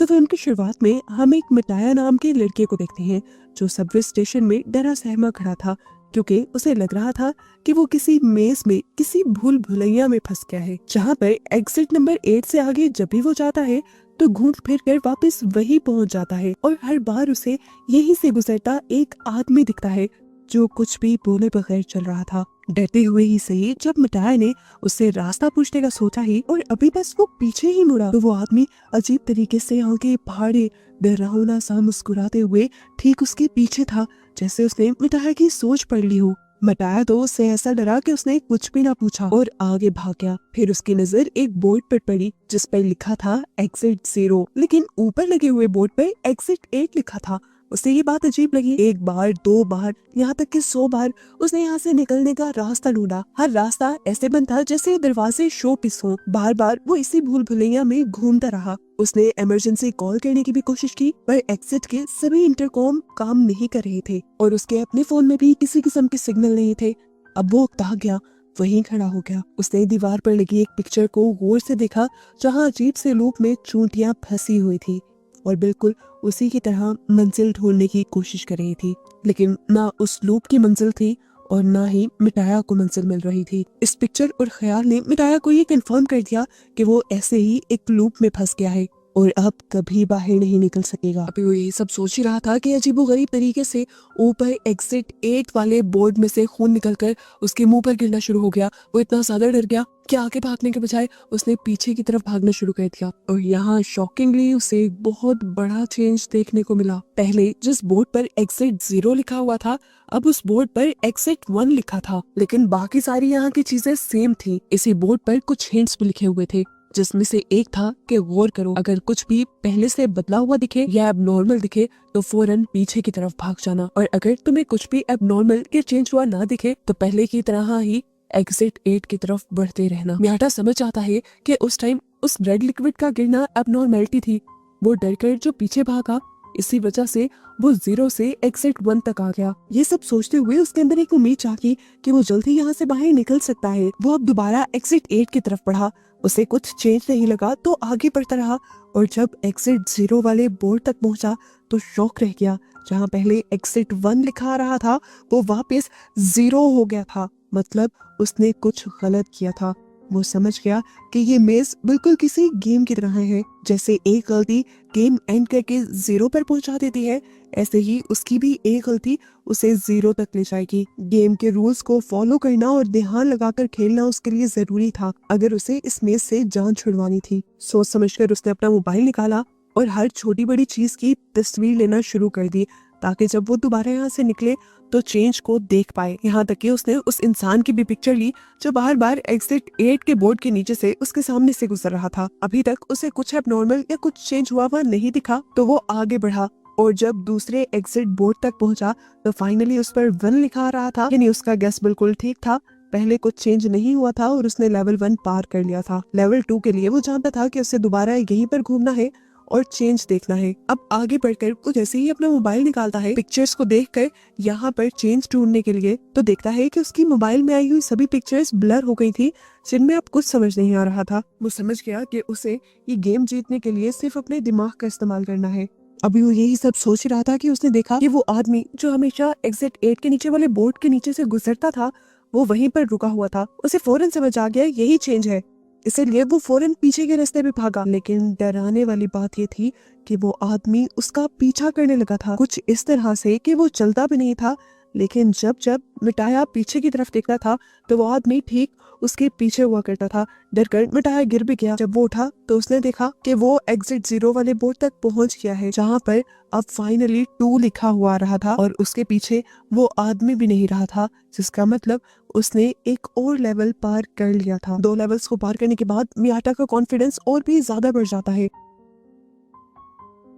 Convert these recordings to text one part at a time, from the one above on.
तो फिल्म की शुरुआत में हम एक मिटाया नाम के लड़के को देखते हैं जो सबवे स्टेशन में डरा सहमा खड़ा था क्योंकि उसे लग रहा था कि वो किसी मेज में किसी भूल भुलैया में फंस गया है, जहाँ पर एग्जिट नंबर 8 से आगे जब भी वो जाता है तो घूम फिर कर वापस वही पहुंच जाता है और हर बार उसे यहीं से गुजरता एक आदमी दिखता है जो कुछ भी बोले बगैर चल रहा था। डरते हुए ही सही, जब मिटाया ने उससे रास्ता पूछने का सोचा ही और अभी बस वो पीछे ही मुड़ा तो वो आदमी अजीब तरीके से आगे भाड़े डरावना सा मुस्कुराते हुए ठीक उसके पीछे था, जैसे उसने मिटाया की सोच पढ़ ली हो। मिटाया तो उससे ऐसा डरा कि उसने कुछ भी ना पूछा और आगे भाग गया। फिर उसकी नजर एक बोर्ड पर पड़ी जिस पर लिखा था एग्जिट 0, लेकिन ऊपर लगे हुए बोर्ड पर एग्जिट 8 लिखा था। उसे ये बात अजीब लगी। एक बार, दो बार, यहाँ तक कि 100 बार उसने यहाँ से निकलने का रास्ता ढूंढा। हर रास्ता ऐसे बंद था जैसे दरवाजे शो पीस हो। बार बार वो इसी भूल भुलैया में घूमता रहा। उसने इमरजेंसी कॉल करने की भी कोशिश की पर एग्जिट के सभी इंटरकॉम काम नहीं कर रहे थे और उसके अपने फोन में भी किसी किस्म के सिग्नल नहीं थे। अब वो उकता गया, वहीं खड़ा हो गया। उसने दीवार पर लगी एक पिक्चर को गौर से देखा जहाँ अजीब से लूप में चूंटियां फंसी हुई थी और बिल्कुल उसी की तरह मंजिल ढूंढने की कोशिश कर रही थी, लेकिन ना उस लूप की मंजिल थी और ना ही मिटाया को मंजिल मिल रही थी। इस पिक्चर और ख्याल ने मिटाया को ये कंफर्म कर दिया कि वो ऐसे ही एक लूप में फंस गया है और अब कभी बाहर नहीं निकल सकेगा। अभी वो ये सब सोच ही रहा था कि अजीबोगरीब तरीके से ऊपर एग्जिट 8 वाले बोर्ड में से खून निकलकर उसके मुंह पर गिरना शुरू हो गया। वो इतना ज्यादा डर गया कि आगे भागने के बजाय उसने पीछे की तरफ भागना शुरू कर दिया और यहाँ शॉकिंगली उसे एक बहुत बड़ा चेंज देखने को मिला। पहले जिस बोर्ड पर एग्जिट 0 लिखा हुआ था, अब उस बोर्ड पर एग्जिट 1 लिखा था, लेकिन बाकी सारी यहाँ की चीजें सेम थी। इसी बोर्ड पर कुछ हिंट्स भी लिखे हुए थे जिसमें से एक था कि गौर करो, अगर कुछ भी पहले से बदला हुआ दिखे या एबनॉर्मल दिखे तो फौरन पीछे की तरफ भाग जाना, और अगर तुम्हें कुछ भी एबनॉर्मल या चेंज हुआ ना दिखे तो पहले की तरह ही एग्जिट 8 की तरफ बढ़ते रहना। मियाटा समझ आता है कि उस टाइम उस रेड लिक्विड का गिरना एबनॉर्मलिटी थी। वो डरकर जो पीछे भागा, इसी वजह से वो 0 से एग्जिट 1 तक आ गया। ये सब सोचते हुए उसके अंदर एक उम्मीद जागी कि वो जल्दी यहाँ से बाहर निकल सकता है। वो अब दोबारा एग्जिट 8 की तरफ बढ़ा। उसे कुछ चेंज नहीं लगा तो आगे बढ़ता रहा और जब एग्जिट 0 वाले बोर्ड तक पहुंचा तो शॉक रह गया। जहाँ पहले एग्जिट 1 लिखा आ रहा था वो वापस 0 हो गया था। मतलब उसने कुछ गलत किया था। वो समझ गया कि ये मेज बिल्कुल किसी गेम की तरह है। जैसे एक गलती गेम एंड करके 0 पर पहुंचा देती है, ऐसे ही उसकी भी एक गलती उसे 0 तक ले जाएगी। गेम के रूल्स को फॉलो करना और ध्यान लगाकर खेलना उसके लिए जरूरी था अगर उसे इस मेज से जान छुड़वानी थी। सोच समझकर उसने अपना मोबाइल निकाला और हर छोटी बड़ी चीज की तस्वीर लेना शुरू कर दी ताकि जब वो दोबारा यहाँ से निकले तो चेंज को देख पाए। यहाँ तक कि उसने उस इंसान की भी पिक्चर ली जो बार बार एग्जिट 8 के बोर्ड के नीचे से उसके सामने से गुजर रहा था। अभी तक उसे कुछ एबनॉर्मल या कुछ चेंज हुआ हुआ नहीं दिखा तो वो आगे बढ़ा और जब दूसरे एग्जिट बोर्ड तक पहुंचा तो फाइनली उस पर 1 लिखा आ रहा था। यानी उसका गेस बिल्कुल ठीक था, पहले कुछ चेंज नहीं हुआ था और उसने लेवल 1 पार कर लिया था। लेवल 2 के लिए वो जानता था कि उसे दोबारा यहीं पर घूमना है और चेंज देखना है। अब आगे बढ़कर वो जैसे ही अपना मोबाइल निकालता है पिक्चर्स को देखकर यहाँ पर चेंज ढूंढने के लिए, तो देखता है कि उसकी मोबाइल में आई हुई सभी पिक्चर्स ब्लर हो गई थी जिनमें अब कुछ समझ नहीं आ रहा था। वो समझ गया कि उसे ये गेम जीतने के लिए सिर्फ अपने दिमाग का इस्तेमाल करना है। अभी वो यही सब सोच रहा था कि उसने देखा कि वो आदमी जो हमेशा एग्जिट 8 के नीचे वाले बोर्ड के नीचे से गुजरता था वो वहीं पर रुका हुआ था। उसे फौरन समझ आ गया यही चेंज है, इसलिए वो फौरन पीछे के रास्ते पे भागा। लेकिन डराने वाली बात ये थी कि वो आदमी उसका पीछा करने लगा था, कुछ इस तरह से कि वो चलता भी नहीं था, लेकिन जब जब मिटाया पीछे की तरफ देखता था तो वो आदमी ठीक उसके पीछे हुआ करता था। डरकर मिटाया गिर भी गया। जब वो उठा तो उसने देखा कि वो एग्जिट 0 वाले बोर्ड तक पहुंच गया है जहाँ पर अब फाइनली 2 लिखा हुआ आ रहा था और उसके पीछे वो आदमी भी नहीं रहा था, जिसका मतलब उसने एक और लेवल पार कर लिया था। 2 लेवल्स को पार करने के बाद मियाटा का कॉन्फिडेंस और भी ज्यादा बढ़ जाता है।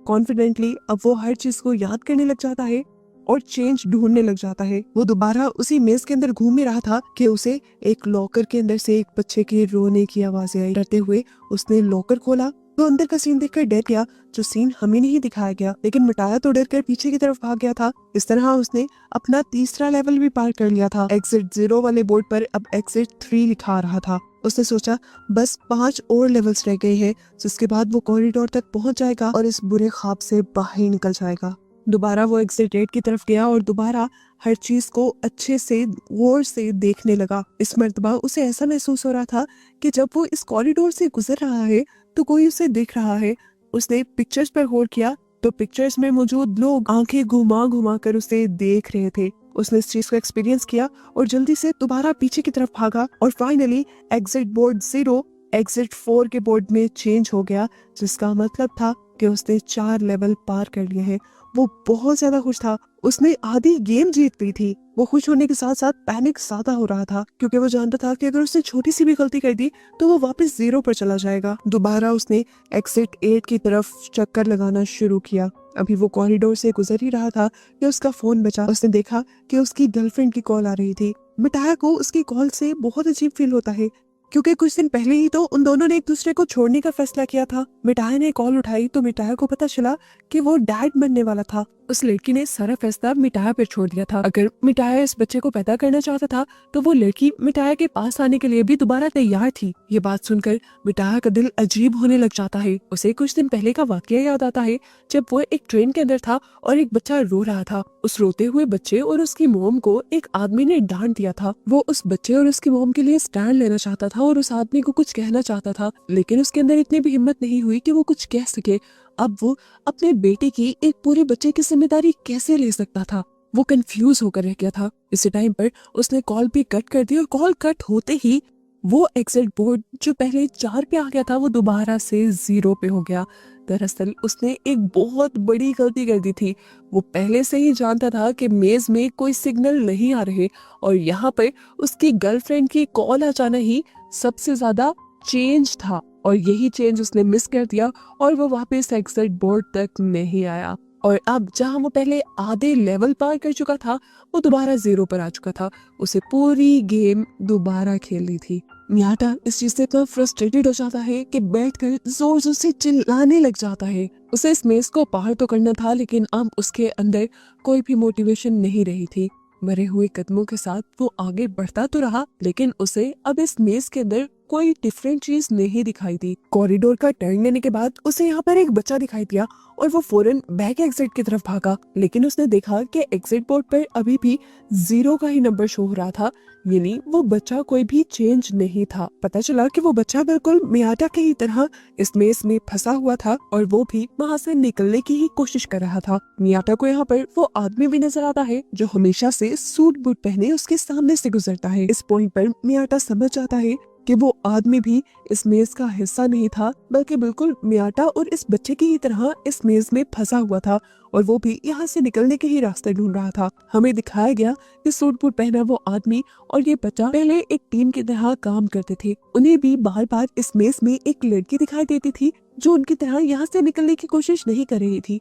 कॉन्फिडेंटली अब वो हर चीज को याद करने लग जाता है और चेंज ढूंढने लग जाता है। वो दोबारा उसी मेज के अंदर घूम ही रहा था कि उसे एक लॉकर के अंदर से एक बच्चे के रोने की आवाजें आई। डरते हुए उसने लॉकर खोला तो अंदर का सीन देखकर डर गया, जो सीन हमें नहीं दिखाया गया, लेकिन मिटाया तो डरकर पीछे की तरफ भाग गया था। इस तरह उसने अपना तीसरा लेवल भी पार कर लिया था। एग्जिट 0 वाले बोर्ड पर अब एग्जिट 3 लिखा आ रहा था। उसने सोचा बस 5 और लेवल्स रह गए हैं, जिसके बाद वो कॉरिडोर तक पहुंच जाएगा और इस बुरे ख्वाब से बाहर निकल जाएगा। दोबारा वो एग्जिट गेट की तरफ गया और दोबारा हर चीज को अच्छे से गौर से देखने लगा। इस मर्तबा उसे ऐसा महसूस हो रहा था कि जब वो इस कॉरिडोर से गुजर रहा है तो कोई उसे देख रहा है। उसने पिक्चर्स पर गौर किया तो पिक्चर्स में मौजूद लोग आंखें घुमा घुमा कर उसे देख रहे थे। उसने इस चीज को एक्सपीरियंस किया और जल्दी से दोबारा पीछे की तरफ भागा और फाइनली एग्जिट बोर्ड 0 एग्जिट 4 के बोर्ड में चेंज हो गया, जिसका मतलब था कि उसने 4 लेवल पार कर लिए हैं। वो बहुत ज्यादा खुश था, उसने आधी गेम जीत ली थी। वो खुश होने के साथ साथ पैनिक ज्यादा हो रहा था क्योंकि वो जानता था कि अगर उसने छोटी सी भी गलती कर दी तो वो वापस 0 पर चला जाएगा। दोबारा उसने एग्जिट 8 की तरफ चक्कर लगाना शुरू किया। अभी वो कॉरिडोर से गुजर ही रहा था कि उसका फोन बजा। उसने देखा कि उसकी गर्लफ्रेंड की कॉल आ रही थी। मिटाया को उसकी कॉल से बहुत अजीब फील होता है क्योंकि कुछ दिन पहले ही तो उन दोनों ने एक दूसरे को छोड़ने का फैसला किया था। मिटाया ने कॉल उठाई तो मिटाया को पता चला कि वो डैड बनने वाला था। उस लड़की ने सारा फैसला मिटाया पर छोड़ दिया था। अगर मिटाया इस बच्चे को पैदा करना चाहता था तो वो लड़की मिटाया के पास आने के लिए भी दोबारा तैयार थी। ये बात सुनकर मिटाया का दिल अजीब होने लग जाता है। उसे कुछ दिन पहले का वाकया याद आता है जब वो एक ट्रेन के अंदर था और एक बच्चा रो रहा था। उस रोते हुए बच्चे और उसकी मोम को एक आदमी ने डांट दिया था। वो उस बच्चे और उसकी मोम के लिए स्टैंड लेना चाहता था और उस आदमी को कुछ कहना चाहता था, लेकिन उसके अंदर इतनी भी हिम्मत नहीं हुई कि वो कुछ कह सके। अब वो अपने बेटे की एक पूरे बच्चे की जिम्मेदारी कैसे ले सकता था? वो कंफ्यूज होकर रह गया था। इसी टाइम पर उसने कॉल भी कट कर दी और कॉल कट होते ही वो एग्जिट बोर्ड जो पहले 4 पे आ गया था वो दोबारा से 0 पे हो गया। दरअसल उसने एक बहुत बड़ी गलती कर दी थी। वो पहले से ही जानता था कि मेज में कोई सिग्नल नहीं आ रहे और यहाँ पर उसकी गर्लफ्रेंड की कॉल आ जाना ही सबसे ज्यादा चेंज था और यही चेंज उसने मिस कर दिया और वो वापस एग्जिट बोर्ड तक नहीं आया। और अब जहां वो पहले आधे लेवल पार कर चुका था वो दोबारा 0 पर आ चुका था। उसे पूरी गेम दोबारा खेलनी थी। मियाटा इस चीज से इतना फ्रस्ट्रेटेड हो जाता है कि बैठकर जोर जोर से चिल्लाने लग जाता है। उसे इस मेज को पार तो करना था लेकिन अब उसके अंदर कोई भी मोटिवेशन नहीं रही थी। मरे हुए कदमों के साथ वो आगे बढ़ता तो रहा लेकिन उसे अब इस मेज के अंदर कोई डिफरेंट चीज नहीं दिखाई दी। कॉरिडोर का टर्न लेने के बाद उसे यहाँ पर एक बच्चा दिखाई दिया और वो फौरन बैक एग्जिट की तरफ भागा, लेकिन उसने देखा कि एग्जिट बोर्ड पर अभी भी 0 का ही नंबर शो हो रहा था, यानी वो बच्चा कोई भी चेंज नहीं था। पता चला कि वो बच्चा बिल्कुल मियाटा के ही तरह इस मेज में फंसा हुआ था और वो भी वहाँ से निकलने की ही कोशिश कर रहा था। मियाटा को यहाँ पर वो आदमी भी नजर आता है जो हमेशा से सूट बूट पहने उसके सामने से गुजरता है। इस पॉइंट पर मियाटा समझ जाता है कि वो आदमी भी इस मेज का हिस्सा नहीं था बल्कि बिल्कुल मियाटा और इस बच्चे की ही तरह इस मेज में फंसा हुआ था और वो भी यहाँ से निकलने के ही रास्ते ढूंढ रहा था। हमें दिखाया गया कि सूट बूट पहना वो आदमी और ये बच्चा पहले एक टीम की तरह काम करते थे। उन्हें भी बार बार इस मेज में एक लड़की दिखाई देती थी जो उनकी तरह यहाँ से निकलने की कोशिश नहीं कर रही थी।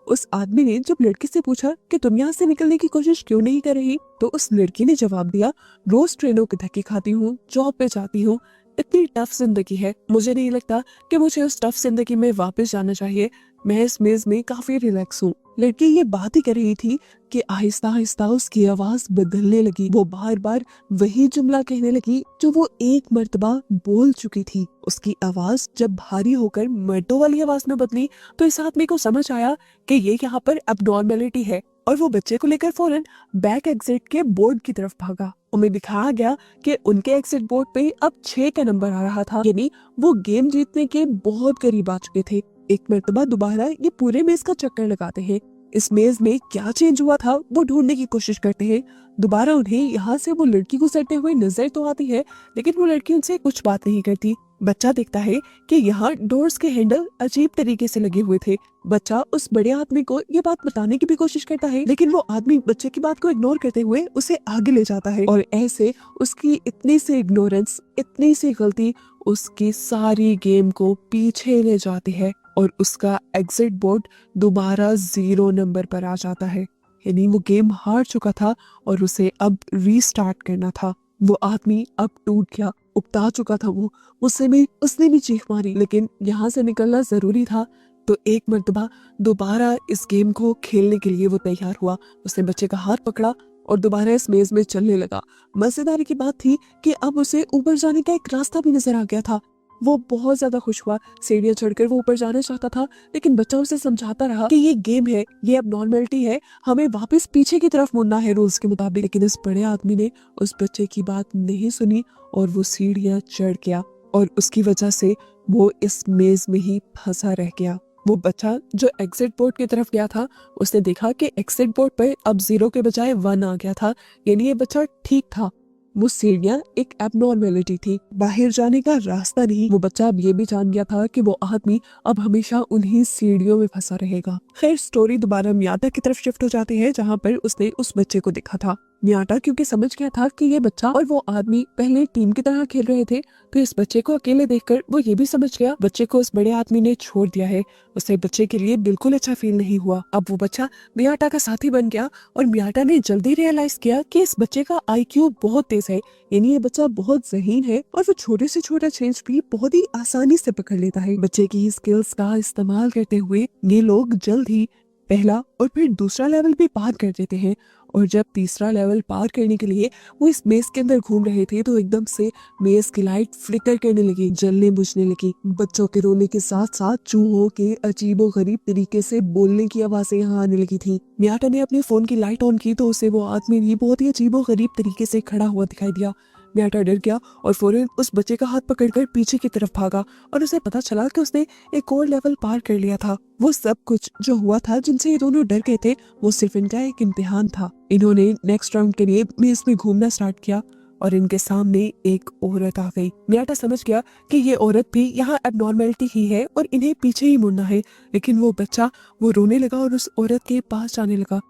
उस आदमी ने जब लड़की से पूछा कि तुम यहाँ से निकलने की कोशिश क्यों नहीं कर रही, तो उस लड़की ने जवाब दिया, रोज ट्रेनों के धक्के खाती हूँ, जॉब पे जाती हूँ, इतनी टफ जिंदगी है, मुझे नहीं लगता कि मुझे उस टफ जिंदगी में वापस जाना चाहिए। मैं इस मेज में काफी रिलैक्स हूँ। लड़की ये बात ही कर रही थी कि आहिस्ता आहिस्ता उसकी आवाज बदलने लगी। वो बार बार वही जुमला कहने लगी जो वो एक मर्तबा बोल चुकी थी। उसकी आवाज जब भारी होकर मर्दों वाली आवाज में बदली तो इस आदमी को समझ आया कि ये यहाँ पर अबनॉर्मेलिटी है और वो बच्चे को लेकर फौरन बैक एग्जिट के बोर्ड की तरफ भागा। उन्हें दिखाया गया कि उनके एग्जिट बोर्ड पे अब 6 का नंबर आ रहा था, यानी वो गेम जीतने के बहुत करीब आ चुके थे। एक मर्तबा दोबारा ये पूरे मेज का चक्कर लगाते हैं। इस मेज में क्या चेंज हुआ था वो ढूंढने की कोशिश करते हैं। दोबारा उन्हें यहाँ से वो लड़की गुजरते हुए नजर तो आती है लेकिन वो लड़की उनसे कुछ बात नहीं करती। बच्चा देखता है कि यहाँ डोर्स के हैंडल अजीब तरीके से लगे हुए थे। बच्चा उस बड़े आदमी को ये बात बताने की भी कोशिश करता है लेकिन वो आदमी बच्चे की बात को इग्नोर करते हुए उसे आगे ले जाता है और ऐसे उसकी इतनी सी इग्नोरेंस, इतनी सी गलती उसकी सारी गेम को पीछे ले जाती है और उसका एग्जिट बोर्ड दोबारा 0 नंबर पर आ जाता है। यानी वो गेम हार चुका था और उसे अब रीस्टार्ट करना था। वो आदमी अब टूट गया, उकता चुका था वो। उसने भी चीख मारी लेकिन यहाँ से निकलना जरूरी था तो एक मर्तबा दोबारा इस गेम को खेलने के लिए वो तैयार हुआ। उसने बच्चे का हाथ पकड़ा और दोबारा इस मेज में चलने लगा। मजेदारी की बात थी कि अब उसे ऊपर जाने का एक रास्ता भी नजर आ गया था। वो बहुत ज्यादा खुश हुआ। सीढ़ियां चढ़कर वो ऊपर जाना चाहता था, लेकिन बच्चा उसे समझाता रहा कि ये गेम है, ये अब नॉर्मेलिटी है, हमें वापस पीछे की तरफ मुड़ना है रूल्स के मुताबिक। लेकिन इस बड़े आदमी ने उस बच्चे की बात नहीं सुनी और वो सीढ़ियां चढ़ गया और उसकी वजह से वो इस मेज में ही फंसा रह गया। वो बच्चा जो एग्जिट बोर्ड की तरफ गया था, उसने देखा कि एग्जिट बोर्ड पर अब 0 के बजाय 1 आ गया था, यानी ये बच्चा ठीक था। वो सीढ़ियां एक एबनॉर्मेलिटी थी, बाहर जाने का रास्ता नहीं। वो बच्चा अब ये भी जान गया था कि वो आदमी अब हमेशा उन्हीं सीढ़ियों में फंसा रहेगा। खैर, स्टोरी दोबारा मियाटा की तरफ शिफ्ट हो जाती है, जहाँ पर उसने उस बच्चे को देखा था। मियाटा क्योंकि समझ गया था कि ये बच्चा और वो आदमी पहले टीम की तरह खेल रहे थे, तो इस बच्चे को अकेले देखकर वो ये भी समझ गया बच्चे को उस बड़े आदमी ने छोड़ दिया है। उसे बच्चे के लिए बिल्कुल अच्छा फील नहीं हुआ। अब वो बच्चा मियाटा का साथी बन गया और मियाटा ने जल्दी रियलाइज किया कि इस बच्चे का IQ बहुत तेज है, यानी ये बच्चा बहुत ज़हीन है और वो छोटे से छोटा चेंज भी बहुत ही आसानी से पकड़ लेता है। बच्चे की स्किल्स का इस्तेमाल करते हुए ये लोग जल्द ही पहला और फिर दूसरा लेवल भी पार कर देते हैं। और जब तीसरा लेवल पार करने के लिए वो इस मेज के अंदर घूम रहे थे, तो एकदम से मेज की लाइट फ्लिकर करने लगी, जलने बुझने लगी। बच्चों के रोने के साथ साथ चूहों के अजीबो गरीब तरीके से बोलने की आवाजें यहाँ आने लगी थी। मियाटा ने अपने फोन की लाइट ऑन की तो उसे वो आदमी भी बहुत ही अजीबो गरीब तरीके से खड़ा हुआ दिखाई दिया। मियाटा डर गया और फौरन उस बच्चे का हाथ पकड़कर पीछे की तरफ भागा और उसे पता चला कि उसने एक और लेवल पार कर लिया था। वो सब कुछ जो हुआ था, जिनसे ये दोनों डर गए थे, वो सिर्फ इनका एक इम्तिहान था। इन्होंने नेक्स्ट राउंड के लिए मेज में घूमना स्टार्ट किया और इनके सामने एक औरत आ गई। मियाटा समझ गया कि ये औरत भी यहाँ एबनॉर्मेलिटी ही है और इन्हें पीछे ही मुड़ना है। लेकिन वो बच्चा वो रोने लगा और उस औरत के पास जाने लगा।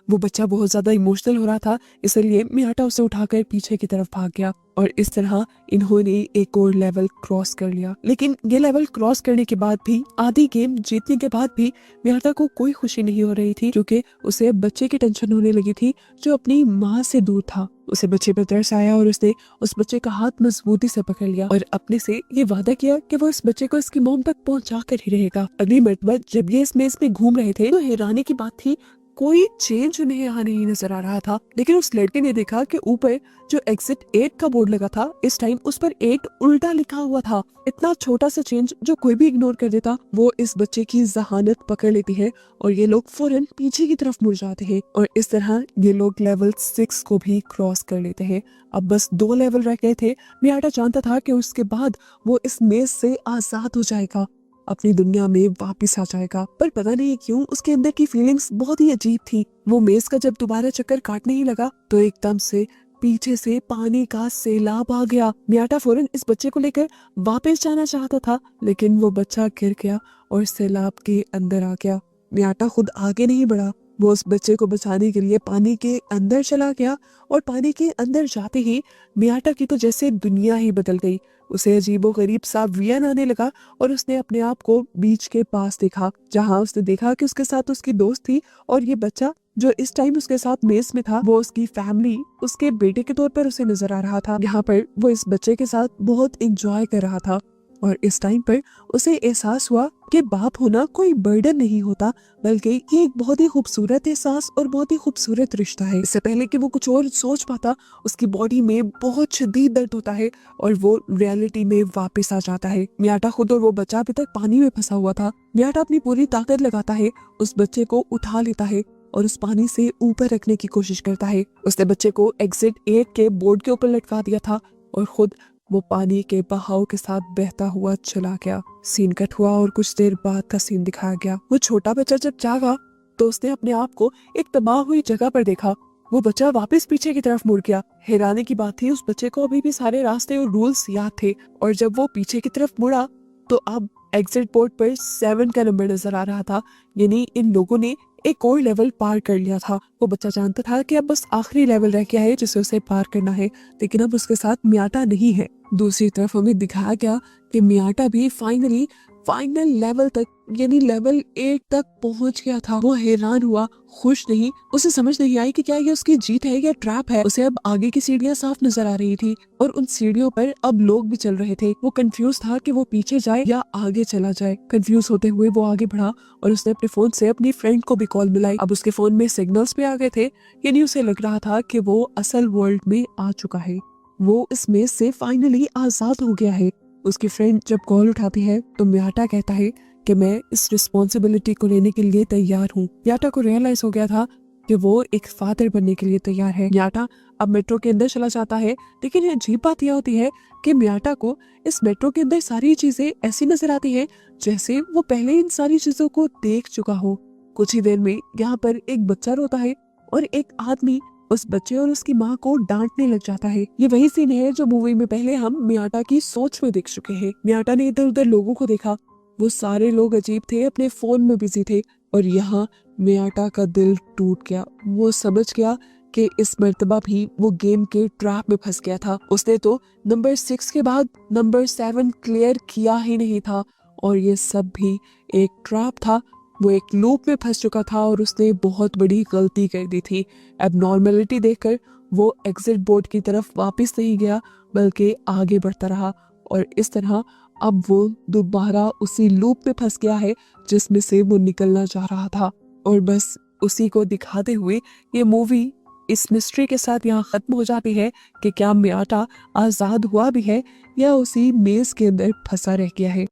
वो बच्चा बहुत ज्यादा इमोशनल हो रहा था, इसलिए मियाटा उसे उठाकर पीछे की तरफ भाग गया और इस तरह इन्होंने एक और लेवल क्रॉस कर लिया। लेकिन ये लेवल क्रॉस करने के बाद भी, आधी गेम जीतने के बाद भी मियाटा को कोई खुशी नहीं हो रही थी, क्योंकि उसे बच्चे की टेंशन होने लगी थी जो अपनी माँ से दूर था। उसे बच्चे पर तरस आया और उसने उस बच्चे का हाथ मजबूती से पकड़ लिया और अपने से ये वादा किया कि वो इस बच्चे को इसकी मोम तक पहुंचा कर ही रहेगा। अगली मर्तबा जब ये इस मेज में घूम रहे थे, तो हैरानी की बात थी, कोई चेंज उन्हें यहाँ नहीं नजर आ रहा था। लेकिन उस लड़के ने देखा कि ऊपर जो एग्जिट 8 का बोर्ड लगा था, इस टाइम उस पर 8 उल्टा लिखा हुआ था। इतना छोटा सा चेंज जो कोई भी इग्नोर कर देता, वो इस बच्चे की जहानत पकड़ लेती है और ये लोग फौरन पीछे की तरफ मुड़ जाते हैं और इस तरह ये लोग लेवल 6 को भी क्रॉस कर लेते हैं। अब बस 2 लेवल रह गए थे। मियाटा जानता था कि उसके बाद वो इस मेज से आजाद हो जाएगा, अपनी दुनिया में वापस आ जाएगा। पर पता नहीं क्यों उसके अंदर की फीलिंग्स बहुत ही अजीब थी। वो मेज का जब दोबारा चक्कर काटने ही लगा, तो एकदम से पीछे से पानी का सैलाब आ गया। मियाटा फौरन इस बच्चे को लेकर वापस जाना चाहता था, लेकिन वो बच्चा गिर गया और सैलाब के अंदर आ गया। मियाटा खुद आगे नहीं बढ़ा, वो उस बच्चे को बचाने के लिए पानी के अंदर चला गया और पानी के अंदर जाते ही मियाटा की तो जैसे दुनिया ही बदल गई। उसे अजीबो गरीब सा वियन आने लगा और उसने अपने आप को बीच के पास देखा, जहां उसने देखा कि उसके साथ उसकी दोस्त थी और ये बच्चा जो इस टाइम उसके साथ मेस में था, वो उसकी फैमिली, उसके बेटे के तौर पर उसे नजर आ रहा था। यहाँ पर वो इस बच्चे के साथ बहुत एंजॉय कर रहा था और इस टाइम पर उसे एहसास हुआ कि बाप होना कोई बर्डन नहीं होता, बल्कि ये एक बहुत ही खूबसूरत एहसास और बहुत ही खूबसूरत रिश्ता है। इससे पहले कि वो कुछ और सोच पाता, उसकी बॉडी में बहुत शदीद दर्द होता है और वो रियलिटी में वापस आ जाता है। मियाटा खुद और वो बच्चा अभी तक पानी में फंसा हुआ था। मियाटा अपनी पूरी ताकत लगाता है, उस बच्चे को उठा लेता है और उस पानी से ऊपर रखने की कोशिश करता है। उसने बच्चे को एग्जिट 8 के बोर्ड के ऊपर लटका दिया था और खुद वो पानी के बहाव के साथ बहता हुआ चला गया। सीन कट हुआ और कुछ देर बाद का सीन दिखाया गया। वो छोटा बच्चा जब जागा तो उसने अपने आप को एक तबाह हुई जगह पर देखा। वो बच्चा वापस पीछे की तरफ मुड़ गया। हैरानी की बात थी, उस बच्चे को अभी भी सारे रास्ते और रूल्स याद थे और जब वो पीछे की तरफ मुड़ा तो अब एग्जिट बोर्ड पर 7 का नंबर नजर आ रहा था, यानी इन लोगों ने एक और लेवल पार कर लिया था। वो बच्चा जानता था कि अब बस आखिरी लेवल रह गया है जिसे उसे पार करना है, लेकिन अब उसके साथ मियाटा नहीं है। दूसरी तरफ हमें दिखाया गया कि मियाटा भी फाइनली फाइनल लेवल तक यानी लेवल 8 तक पहुंच गया था। वो हैरान हुआ, खुश नहीं। उसे समझ नहीं आई कि क्या ये उसकी जीत है या ट्रैप है। उसे अब आगे की सीढ़ियां साफ नजर आ रही थी और उन सीढ़ियों पर अब लोग भी चल रहे थे। वो कंफ्यूज था कि वो पीछे जाए या आगे चला जाए। कंफ्यूज होते हुए वो आगे बढ़ा और उसने अपने फोन से अपनी फ्रेंड को भी कॉल मिलाई। अब उसके फोन में सिग्नल्स भी आ गए थे, यानी उसे लग रहा था कि वो असल वर्ल्ड में आ चुका है। वो इस मेज से फाइनली आजाद हो गया है। उसकी फ्रेंड जब कॉल उठाती है तो म्याटा कहता है कि मैं इस रिस्पॉन्सिबिलिटी को लेने के लिए तैयार हूँ। म्याटा को रियलाइज हो गया था कि वो एक फादर बनने के लिए तैयार है। म्याटा अब मेट्रो के अंदर चला जाता है, लेकिन अजीब बात यह होती है कि म्याटा को इस मेट्रो के अंदर सारी चीजें ऐसी नजर आती हैं जैसे वो पहले इन सारी चीजों को देख चुका हो। कुछ ही देर में यहाँ पर एक बच्चा रोता है और एक आदमी उस बच्चे और उसकी माँ को डांटने लग जाता है। ये वही सीन है जो मूवी में पहले हम म्याटा की सोच में देख चुके हैं। म्याटा ने इधर उधर लोगों को देखा, वो सारे लोग अजीब थे, अपने फोन में बिजी थे और यहाँ म्याटा का दिल टूट गया। वो समझ गया कि इस मर्तबा भी वो गेम के ट्रैप में फंस गया था। उसने तो नंबर 6 के बाद नंबर 7 क्लियर किया ही नहीं था और ये सब भी एक ट्रैप था। वो एक लूप में फंस चुका था और उसने बहुत बड़ी गलती कर दी थी। एबनॉर्मलिटी देखकर वो एग्जिट बोर्ड की तरफ वापस नहीं गया बल्कि आगे बढ़ता रहा और इस तरह अब वो दोबारा उसी लूप में फंस गया है जिसमें से वो निकलना चाह रहा था। और बस उसी को दिखाते हुए ये मूवी इस मिस्ट्री के साथ यहाँ खत्म हो जाती है कि क्या म्याटा आजाद हुआ भी है या उसी मेज के अंदर फंसा रह गया है।